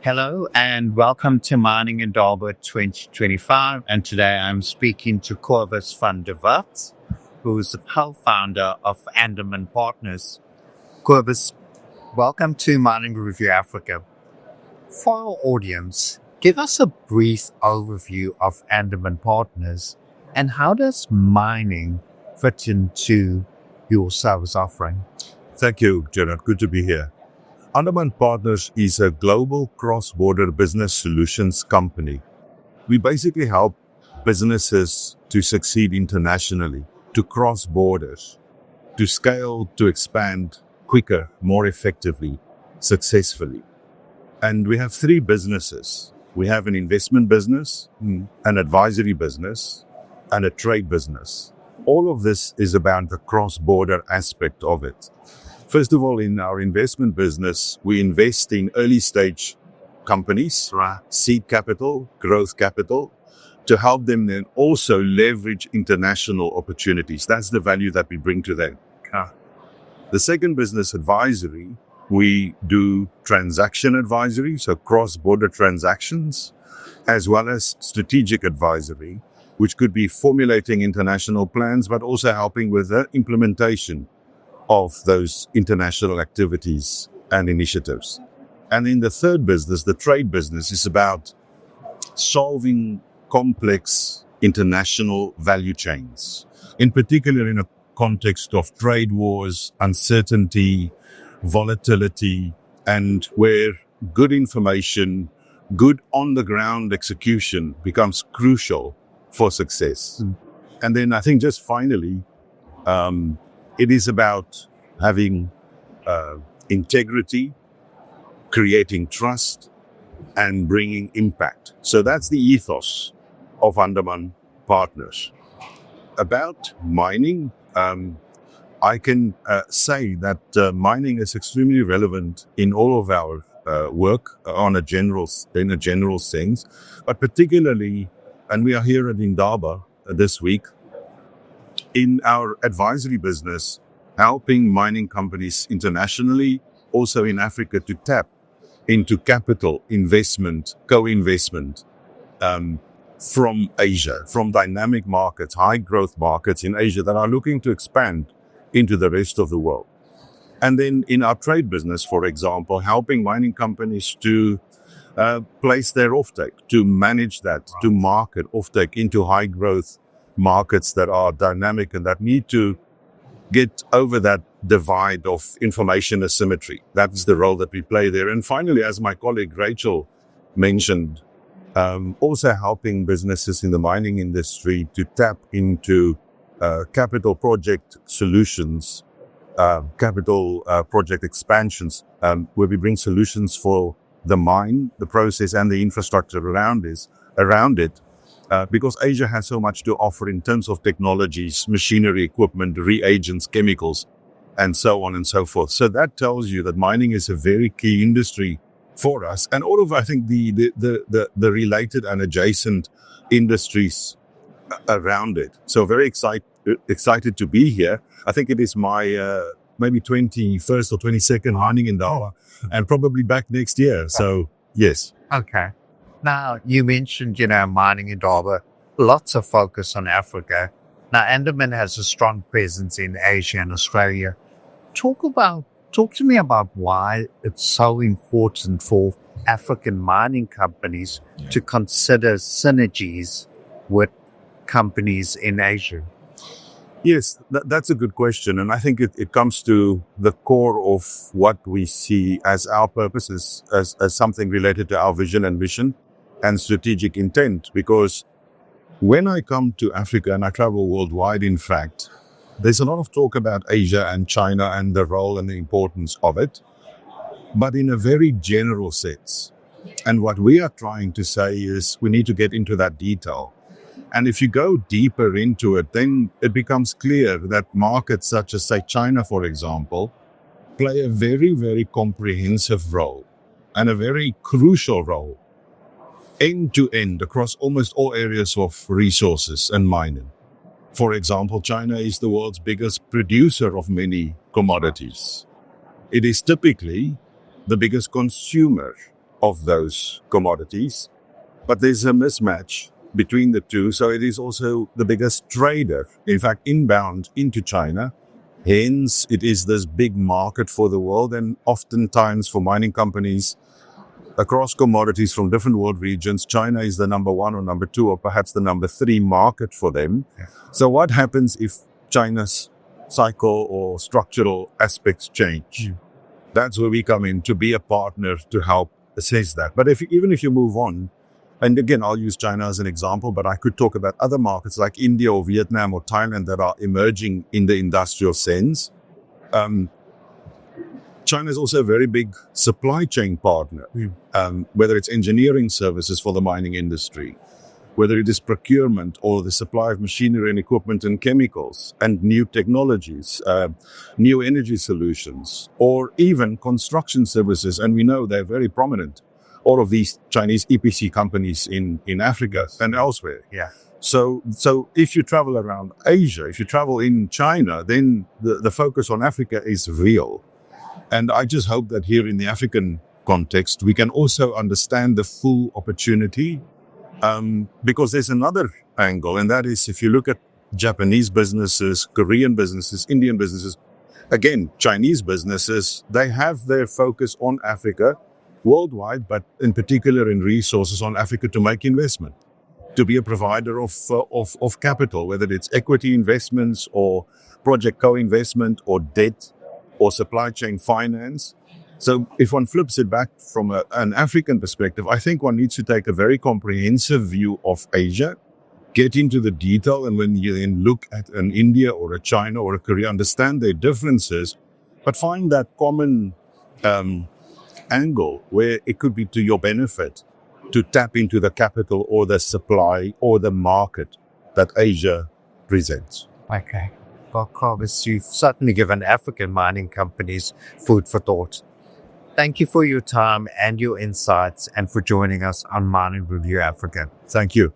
Hello and welcome to Mining Indaba 2025. And today I'm speaking to Kobus van der Wath, who is the co-founder of ANDAMAN Partners. Kobus, welcome to Mining Review Africa. For our audience, give us a brief overview of ANDAMAN Partners and how does mining fit into your service offering? Thank you, Gerard. Good to be here. Andaman Partners is a global cross-border business solutions company. We basically help businesses to succeed internationally, to cross borders, to scale, to expand quicker, more effectively, successfully. And we have three businesses. We have an investment business, an advisory business, and a trade business. All of this is about the cross-border aspect of it. First of all, in our investment business, we invest in early stage companies, seed capital, growth capital, to help them then also leverage international opportunities. That's the value that we bring to them. The second business, advisory, we do transaction advisory, so cross-border transactions, as well as strategic advisory, which could be formulating international plans, but also helping with the implementation of those international activities and initiatives. And in the third business, the trade business, is about solving complex international value chains, in particular in a context of trade wars, uncertainty, volatility, and where good information, good on-the-ground execution becomes crucial for success. And then I think just finally, it is about having integrity, creating trust, and bringing impact. So that's the ethos of Andaman Partners. About mining, I can say that mining is extremely relevant in all of our work in a general sense, but particularly, and we are here at Indaba this week, in our advisory business, helping mining companies internationally, also in Africa, to tap into capital investment, co-investment from Asia, from dynamic markets, high growth markets in Asia that are looking to expand into the rest of the world. And then in our trade business, for example, helping mining companies to place their offtake, to manage that, to market offtake into high growth markets that are dynamic and that need to get over that divide of information asymmetry. That's the role that we play there. And finally, as my colleague Rachel mentioned, also helping businesses in the mining industry to tap into capital project solutions, capital project expansions, where we bring solutions for the mine, the process, and the infrastructure around it. Because Asia has so much to offer in terms of technologies, machinery, equipment, reagents, chemicals, and so on and so forth. So that tells you that mining is a very key industry for us, and all of, I think, the related and adjacent industries around it. So very excited to be here. I think it is my maybe 21st or 22nd mining in Indaba, and probably back next year. So yes. Okay. Now, you mentioned, mining in Indaba, lots of focus on Africa. Now, Andaman has a strong presence in Asia and Australia. Talk to me about why it's so important for African mining companies to consider synergies with companies in Asia. Yes, that's a good question. And I think it comes to the core of what we see as our purposes, as something related to our vision and mission and strategic intent. Because when I come to Africa, and I travel worldwide, in fact, there's a lot of talk about Asia and China and the role and the importance of it, but in a very general sense. And what we are trying to say is we need to get into that detail. And if you go deeper into it, then it becomes clear that markets such as, say, China, for example, play a very, very comprehensive role and a very crucial role end to end across almost all areas of resources and mining. For example, China is the world's biggest producer of many commodities. It is typically the biggest consumer of those commodities, but there's a mismatch between the two. So it is also the biggest trader, in fact, inbound into China. Hence, it is this big market for the world, and oftentimes for mining companies across commodities from different world regions, China is the number one or number two or perhaps the number three market for them. Yeah. So what happens if China's cycle or structural aspects change? That's where we come in to be a partner to help assess that. But even if you move on, and again, I'll use China as an example, but I could talk about other markets like India or Vietnam or Thailand that are emerging in the industrial sense. China is also a very big supply chain partner, whether it's engineering services for the mining industry, whether it is procurement or the supply of machinery and equipment and chemicals and new technologies, new energy solutions, or even construction services. And we know they're very prominent, all of these Chinese EPC companies in Africa and elsewhere. Yeah. So if you travel around Asia, if you travel in China, then the focus on Africa is real. And I just hope that here in the African context, we can also understand the full opportunity, because there's another angle, and that is if you look at Japanese businesses, Korean businesses, Indian businesses, again, Chinese businesses, they have their focus on Africa worldwide, but in particular in resources on Africa to make investment, to be a provider of capital, whether it's equity investments or project co-investment or debt, or supply chain finance. So if one flips it back from an African perspective, I think one needs to take a very comprehensive view of Asia, get into the detail, and when you then look at an India or a China or a Korea, understand their differences, but find that common angle where it could be to your benefit to tap into the capital or the supply or the market that Asia presents. Okay. Well, Kobus, you've certainly given African mining companies food for thought. Thank you for your time and your insights and for joining us on Mining Review Africa. Thank you.